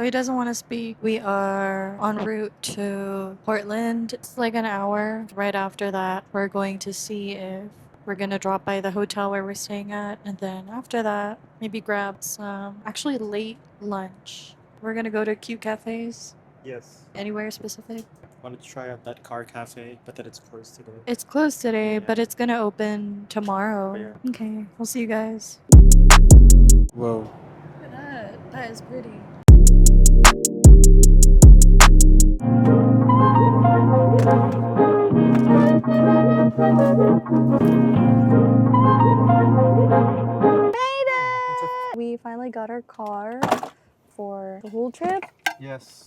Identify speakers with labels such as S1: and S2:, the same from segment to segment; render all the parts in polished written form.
S1: So he doesn't want to speak. We are en route to Portland. It's like an hour. Right after that, we're going to see if we're gonna drop by the hotel where we're staying at, and then after that, maybe grab some actually late lunch. We're gonna go to cute cafes.
S2: Yes.
S1: Anywhere specific?
S2: Wanted to try out that car cafe, but then it's closed today.
S1: It's closed today,
S2: Yeah.
S1: but it's gonna open tomorrow.
S2: Yeah.
S1: Okay, we'll see you guys.
S2: Whoa.
S1: Look at that. That is pretty. We finally got our car for the whole trip.
S2: Yes.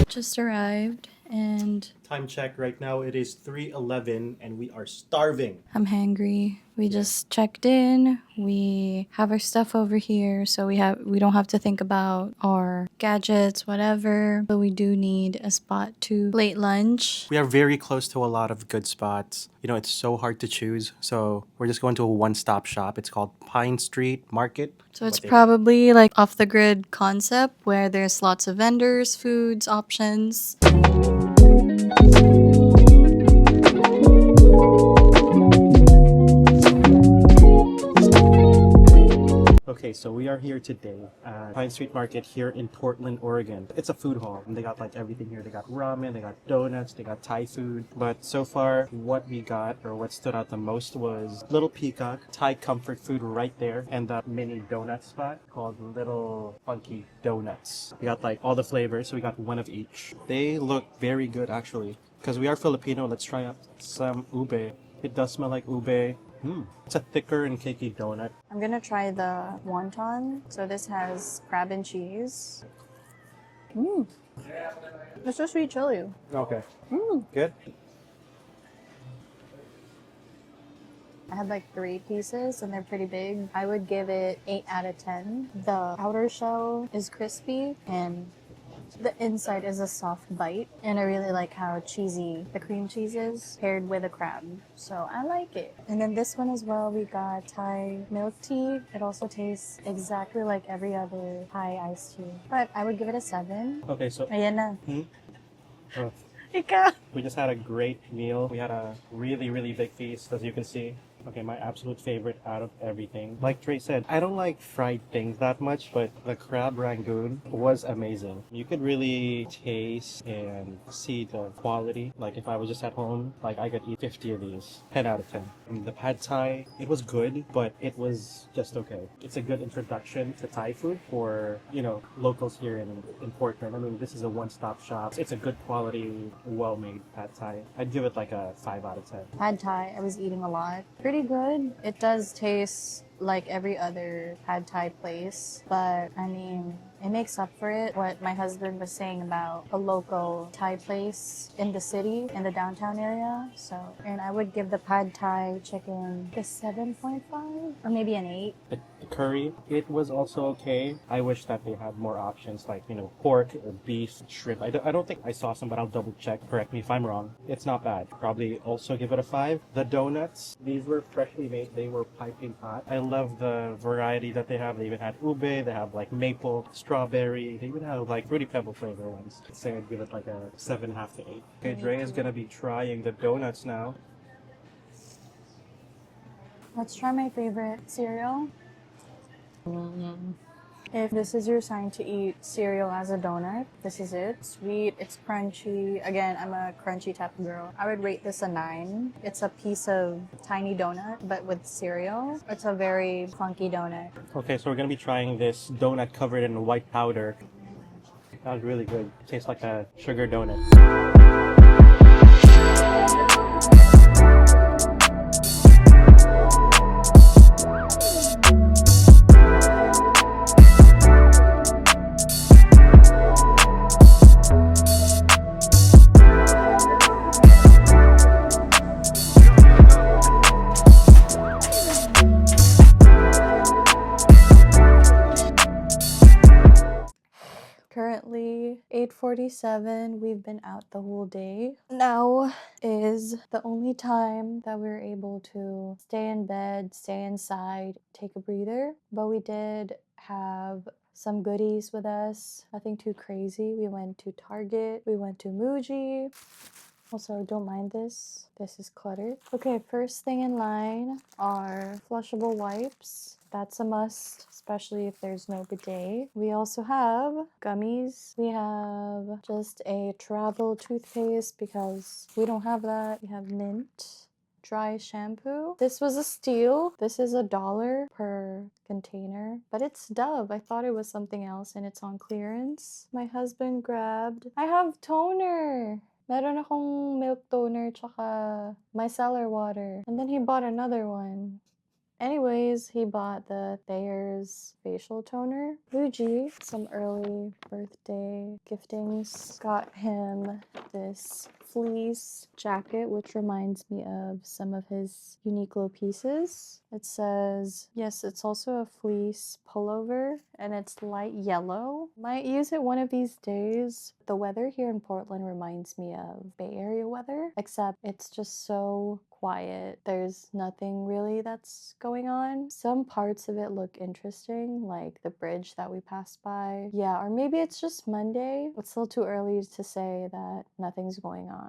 S1: Just arrived and
S2: Time check right now. It is 3:11 and we are starving.
S1: I'm hangry. We just checked in. We have our stuff over here, so we don't have to think about our gadgets, whatever. But we do need a spot to late lunch.
S2: We are very close to a lot of good spots. You know, it's so hard to choose. So we're just going to a one-stop shop. It's called Pine Street Market.
S1: So it's
S2: What they-
S1: probably like off the grid concept where there's lots of vendors, foods, options.
S2: Okay, so we are here today at Pine Street Market here in Portland, Oregon. It's a food hall, and they got like everything here. They got ramen, they got donuts, they got Thai food. But so far, what we got, or what stood out the most, was Little Peacock, Thai comfort food right there, and that mini donut spot called Little Funky Donuts. We got like all the flavors, so we got one of each. They look very good actually. Because we are Filipino, let's try out some ube. It does smell like ube. It's a thicker and cakey donut.
S1: I'm gonna try the wonton. So this has crab and cheese. It's just sweet chili.
S2: Okay. Good.
S1: I had like 3 pieces and they're pretty big. I would give it 8 out of 10. The outer shell is crispy and the inside is a soft bite. And I really like how cheesy the cream cheese is paired with a crab. So I like it. And then this one as well, we got Thai milk tea. It also tastes exactly like every other Thai iced tea. But I would give it a 7.
S2: Okay, so
S1: Ayan na.
S2: oh,
S1: Ika.
S2: we just had a great meal. We had a really, really big feast, as you can see. Okay, my absolute favorite out of everything. Like Trey said, I don't like fried things that much, but the crab rangoon was amazing. You could really taste and see the quality. Like if I was just at home, like I could eat 50 of these. 10 out of 10. And the pad thai, it was good, but it was just okay. It's a good introduction to Thai food for, you know, locals here in Portland. I mean, this is a one-stop shop. It's a good quality, well-made pad thai. I'd give it like a 5 out of 10.
S1: Pad Thai, I was eating a lot. Pretty good. It does taste like every other pad Thai place, but I mean, it makes up for it. What my husband was saying about a local Thai place in the city, in the downtown area. So, and I would give the pad Thai chicken a 7.5 or maybe an 8.
S2: The curry, it was also okay. I wish that they had more options like, you know, pork or beef, shrimp. I don't think I saw some, but I'll double check. Correct me if I'm wrong. It's not bad. Probably also give it a 5. The donuts, these were freshly made. They were piping hot. I love the variety that they have. They even had ube. They have like maple, strawberry. They even have like fruity pebble flavor ones. I'd say I'd give it like a 7.5 to 8. Okay, Dre is gonna be trying the donuts now.
S1: Let's try my favorite cereal. If this is your sign to eat cereal as a donut, this is it. Sweet, it's crunchy. Again, I'm a crunchy type of girl. I would rate this a 9. It's a piece of tiny donut, but with cereal. It's a very funky donut.
S2: Okay, so we're gonna be trying this donut covered in white powder. That was really good. Tastes like a sugar donut.
S1: Currently 8:47. We've been out the whole day. Now is the only time that we're able to stay in bed, stay inside, take a breather. But we did have some goodies with us. Nothing too crazy. We went to Target. We went to Muji. Also, don't mind this. This is cluttered. Okay, first thing in line are flushable wipes. That's a must, especially if there's no bidet. We also have gummies. We have just a travel toothpaste because we don't have that. We have mint. Dry shampoo. This was a steal. This is $1 per container, but it's Dove. I thought it was something else and it's on clearance. My husband grabbed. I have toner. Meron akong milk toner tsaka micellar water. And then he bought another one. Anyways, he bought the Thayer's facial toner. Fuji, some early birthday giftings. Got him this fleece jacket, which reminds me of some of his Uniqlo pieces. It says, yes, it's also a fleece pullover, and it's light yellow. Might use it one of these days. The weather here in Portland reminds me of Bay Area weather, except it's just so quiet. There's nothing really that's going on. Some parts of it look interesting, like the bridge that we passed by. Yeah, or maybe it's just Monday. It's still too early to say that nothing's going on.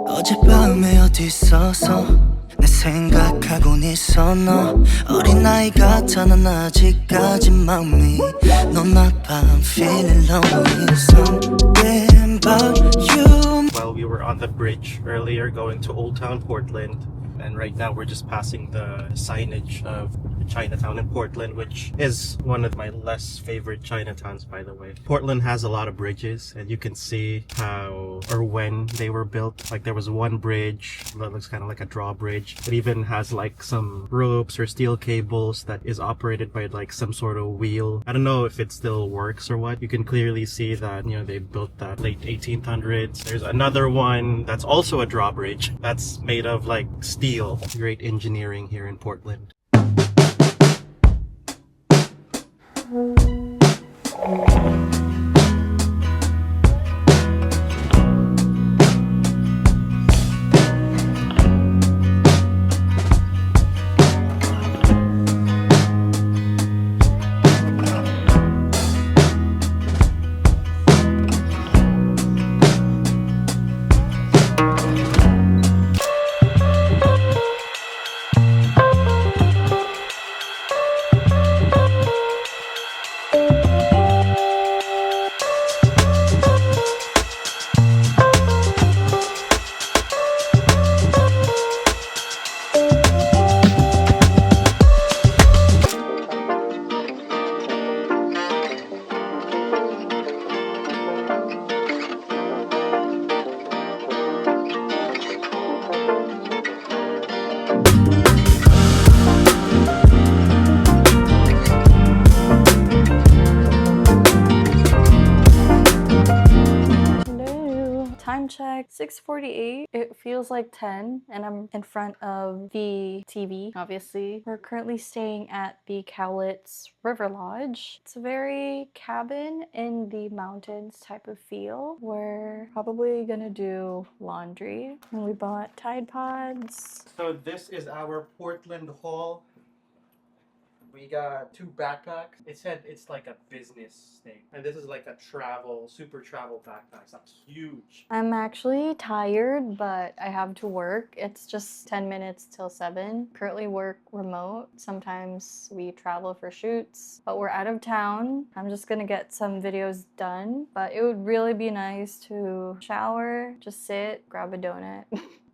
S3: 어젯밤에 어디 있어서 내 생각하곤 있어 너 어린아이 같아 난 아직까지 마음이 넌 아파 I'm feeling lonely something about you.
S2: While we were on the bridge earlier going to Old Town Portland, and right now we're just passing the signage of Chinatown in Portland, which is one of my less favorite Chinatowns, by the way. Portland has a lot of bridges, and you can see how or when they were built. Like there was one bridge that looks kind of like a drawbridge. It even has like some ropes or steel cables that is operated by like some sort of wheel. I don't know if it still works or what. You can clearly see that, you know, they built that late 1800s. There's another one that's also a drawbridge that's made of like steel. Great engineering here in Portland.
S1: Check 6:48. It feels like 10 and I'm in front of the TV, obviously. We're currently staying at the Cowlitz River Lodge. It's a very cabin in the mountains type of feel. We're probably gonna do laundry, and we bought Tide Pods.
S2: So this is our Portland haul. We got 2 backpacks. It said it's like a business thing. And this is like a super travel backpack. That's huge.
S1: I'm actually tired, but I have to work. It's just 10 minutes till 7. Currently work remote. Sometimes we travel for shoots, but we're out of town. I'm just gonna get some videos done, but it would really be nice to shower, just sit, grab a donut.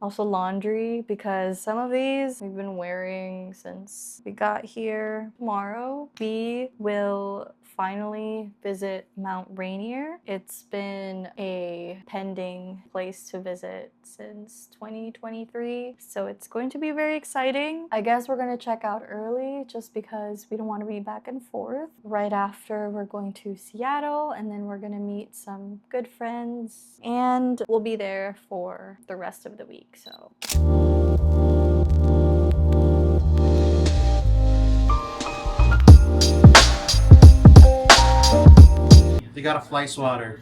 S1: Also laundry, because some of these we've been wearing since we got here. Tomorrow we will finally visit Mount Rainier. It's been a pending place to visit since 2023, so it's going to be very exciting. I guess we're gonna check out early just because we don't want to be back and forth. Right after, we're going to Seattle, and then we're gonna meet some good friends, and we'll be there for the rest of the week. So
S2: You gotta fly swatter.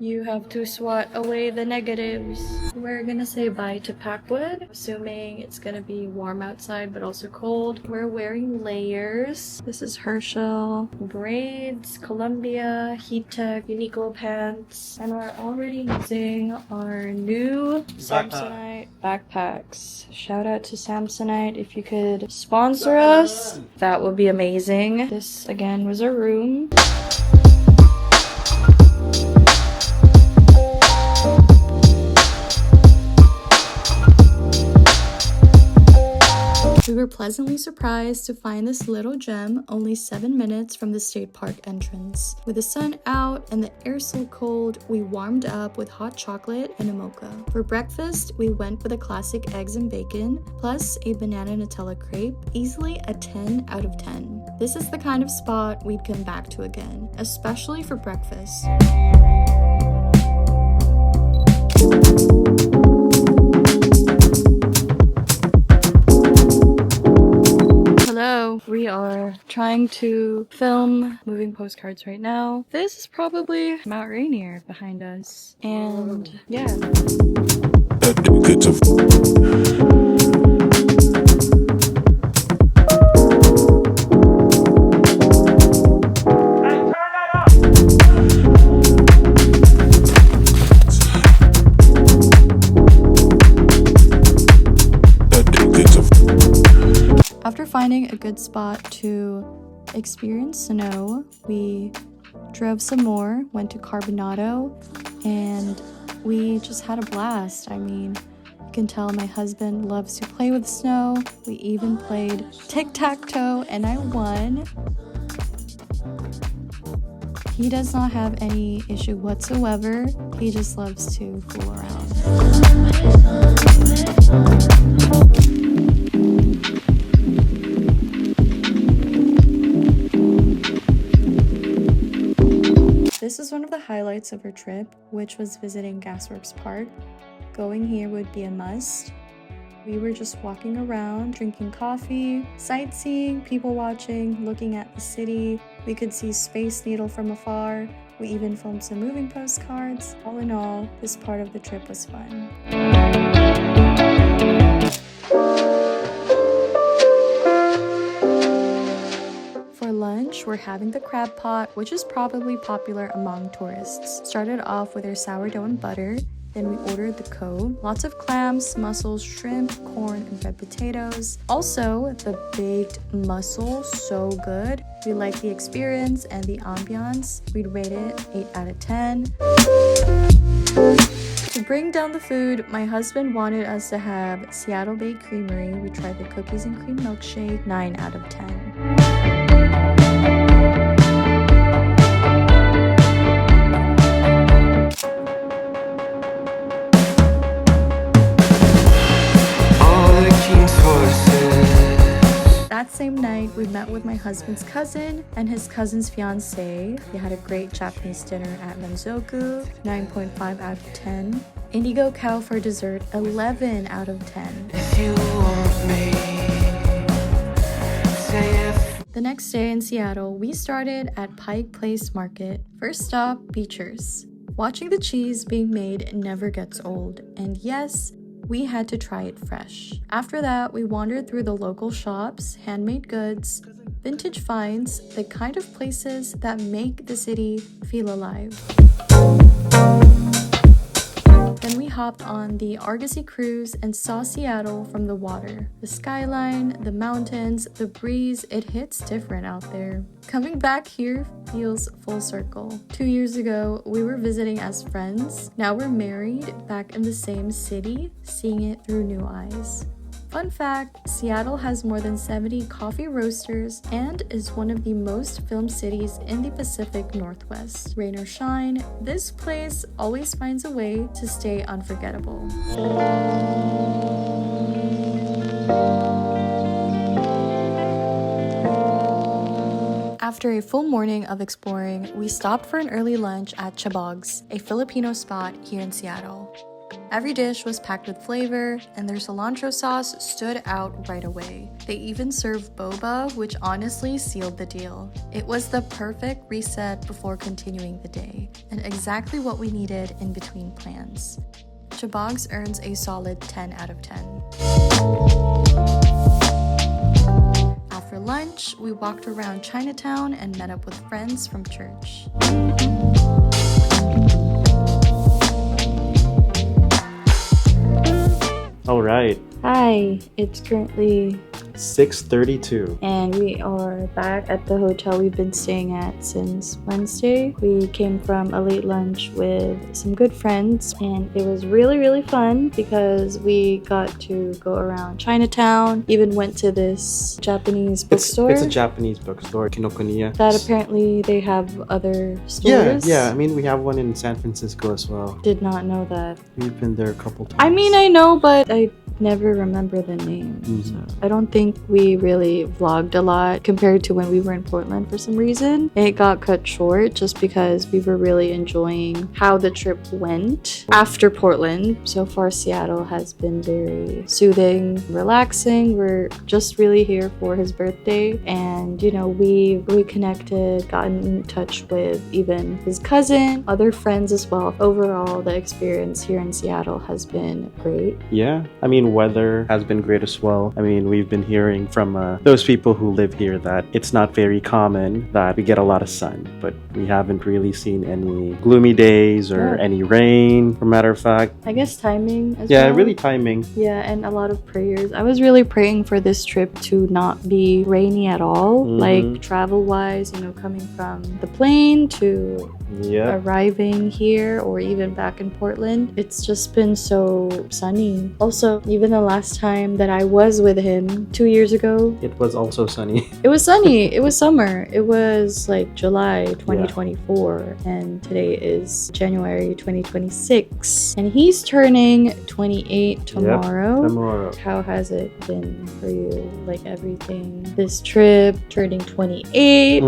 S1: you have to swat away the negatives. We're gonna say bye to Packwood, assuming it's gonna be warm outside but also cold. We're wearing layers. This is Herschel, braids, Columbia, Heat Tech, Uniqlo pants, and we're already using our new Samsonite backpacks. Shout out to Samsonite. If you could sponsor us, that would be amazing. This again was a room. We were pleasantly surprised to find this little gem only 7 minutes from the state park entrance. With the sun out and the air so cold, we warmed up with hot chocolate and a mocha. For breakfast, we went with a classic eggs and bacon, plus a banana Nutella crepe, easily a 10 out of 10. This is the kind of spot we'd come back to again, especially for breakfast. We are trying to film moving postcards right now. This is probably Mount Rainier behind us. And yeah. After finding a good spot to experience snow, we drove some more, went to Carbonado, and we just had a blast. I mean, you can tell my husband loves to play with snow. We even played tic-tac-toe, and I won. He does not have any issue whatsoever. He just loves to fool around. This is one of the highlights of our trip, which was visiting Gasworks Park. Going here would be a must. We were just walking around, drinking coffee, sightseeing, people watching, looking at the city. We could see Space Needle from afar. We even filmed some moving postcards. All in all, this part of the trip was fun. For lunch, we're having the crab pot, which is probably popular among tourists. Started off with our sourdough and butter. Then we ordered the cove. Lots of clams, mussels, shrimp, corn, and red potatoes. Also, the baked mussel, so good. We liked the experience and the ambiance. We'd rate it 8 out of 10. To bring down the food, my husband wanted us to have Seattle Bay Creamery. We tried the cookies and cream milkshake, 9 out of 10. That same night, we met with my husband's cousin and his cousin's fiance. We had a great Japanese dinner at Manzoku, 9.5 out of 10. Indigo Cow for dessert, 11 out of 10. If you want me, say if. The next day in Seattle, we started at Pike Place Market. First stop, Beechers. Watching the cheese being made never gets old, and yes, we had to try it fresh. After that, we wandered through the local shops, handmade goods, vintage finds, the kind of places that make the city feel alive. Then we hopped on the Argosy cruise and saw Seattle from the water. The skyline, the mountains, the breeze, it hits different out there. Coming back here feels full circle. 2 years ago, we were visiting as friends. Now we're married, back in the same city, seeing it through new eyes. Fun fact, Seattle has more than 70 coffee roasters and is one of the most filmed cities in the Pacific Northwest. Rain or shine, this place always finds a way to stay unforgettable. After a full morning of exploring, we stopped for an early lunch at Chabog's, a Filipino spot here in Seattle. Every dish was packed with flavor, and their cilantro sauce stood out right away. They even served boba, which honestly sealed the deal. It was the perfect reset before continuing the day, and exactly what we needed in between plans. Chabog's earns a solid 10 out of 10. After lunch, we walked around Chinatown and met up with friends from church.
S2: All right.
S1: Hi, it's currently
S2: 6:32.
S1: and we are back at the hotel we've been staying at since Wednesday. We came from a late lunch with some good friends, and it was really fun because we got to go around Chinatown, even went to this Japanese bookstore.
S2: It's a Japanese bookstore, Kinokuniya.
S1: That apparently they have other stores.
S2: Yeah. I mean, we have one in San Francisco as well.
S1: Did not know that.
S2: We've been there a couple times.
S1: I mean, I know, but I never remember the name. So I don't think we really vlogged a lot compared to when we were in Portland for some reason. It got cut short just because we were really enjoying how the trip went after Portland. So far, Seattle has been very soothing, relaxing. We're just really here for his birthday, and we connected, gotten in touch with even his cousin, other friends as well. Overall, the experience here in Seattle has been great.
S2: Yeah, I mean, weather has been great as well. I mean, we've been hearing from those people who live here that it's not very common that we get a lot of sun, but we haven't really seen any gloomy days or any rain, for matter of fact.
S1: I guess timing as well.
S2: Yeah, really timing.
S1: Yeah, and a lot of prayers. I was really praying for this trip to not be rainy at all, like travel-wise, coming from the plane to arriving here or even back in Portland. It's just been so sunny. Also, even the last time that I was with him 2 years ago,
S2: it was also sunny.
S1: It was sunny. It was summer. It was like July 2024, and today is January 2026. And he's turning 28 tomorrow.
S2: Yep, tomorrow.
S1: How has it been for you? Like everything, this trip, turning 28,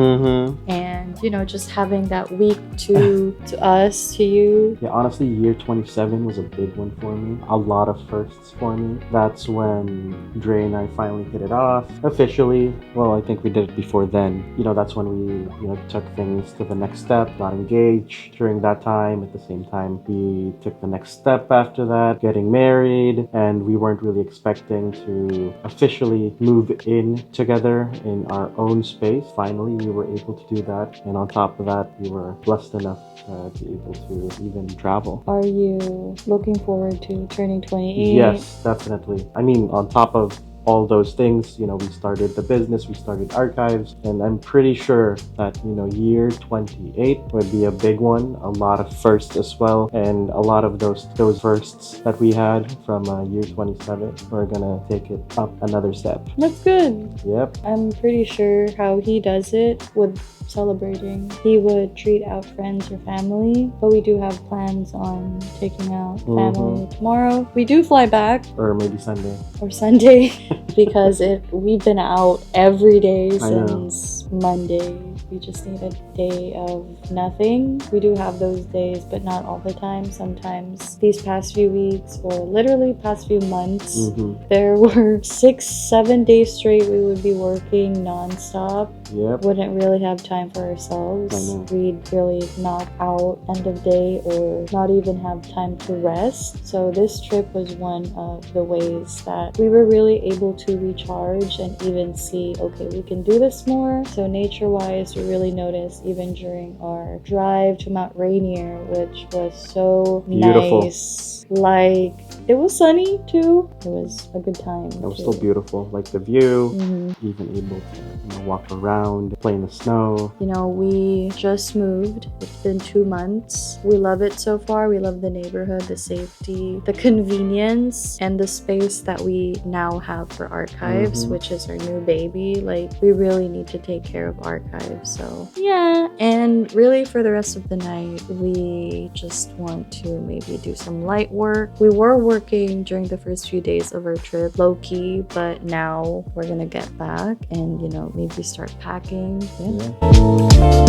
S1: and just having that week to us, to you.
S2: Yeah, honestly, year 27 was a big one for me. A lot of firsts for me. That's when Dre and I finally hit it off officially. Well, I think we did it before then. That's when we, took things to the next step, got engaged during that time. At the same time, we took the next step after that, getting married, and we weren't really expecting to officially move in together in our own space. Finally, we were able to do that, and on top of that, we were blessed enough to be able to even travel.
S1: Are you looking forward to turning 28?
S2: Yes, definitely. I mean, on top of all those things, we started the business, we started ARKYVS, and I'm pretty sure that, year 28 would be a big one. A lot of firsts as well, and a lot of those firsts that we had from year 27, we're gonna take it up another step.
S1: That's good.
S2: Yep.
S1: I'm pretty sure how he does it with celebrating. He would treat out friends or family, but we do have plans on taking out family tomorrow. We do fly back.
S2: Or maybe Sunday.
S1: Or Sunday. Because we've been out every day since Monday. We just need a day of nothing. We do have those days, but not all the time. Sometimes these past few weeks, or literally past few months, there were 6-7 days straight we would be working non-stop.
S2: Yep.
S1: Wouldn't really have time for ourselves. We'd really knock out end of day or not even have time to rest. So this trip was one of the ways that we were really able to recharge and even see, okay, we can do this more. So nature-wise, we really noticed even during our drive to Mount Rainier, which was so
S2: beautiful.
S1: Nice. Like It was sunny too. It was a good time.
S2: It was still beautiful, like the view,
S1: Mm-hmm.
S2: even able to walk around, play in the snow.
S1: You know, we just moved. It's been 2 months. We love it so far. We love the neighborhood, the safety, the convenience, and the space that we now have for ARKYVS, which is our new baby. Like, we really need to take care of ARKYVS. So yeah, and really for the rest of the night, we just want to maybe do some light work. We were working during the first few days of our trip, low-key, but now we're gonna get back and, you know, maybe start packing. Yeah.